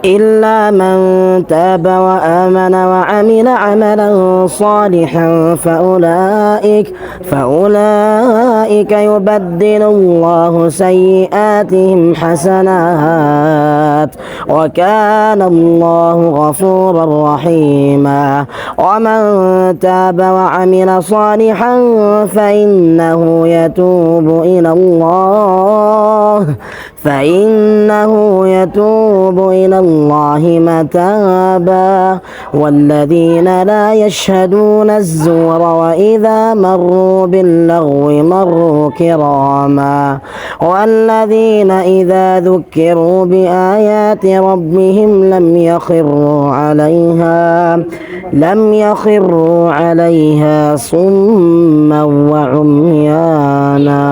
إلا من تاب وآمن وعمل عملا صالحا فأولئك يبدل الله سيئاتهم حسنات وكان الله غفورا رحيما. ومن تاب وعمل صالحا فإنه يتوب إلى الله متابا. والذين لا يشهدون الزور وإذا مروا باللغو مروا كراما. والذين إذا ذكروا بآيات ربهم لم يخروا عليها صما وعميانا.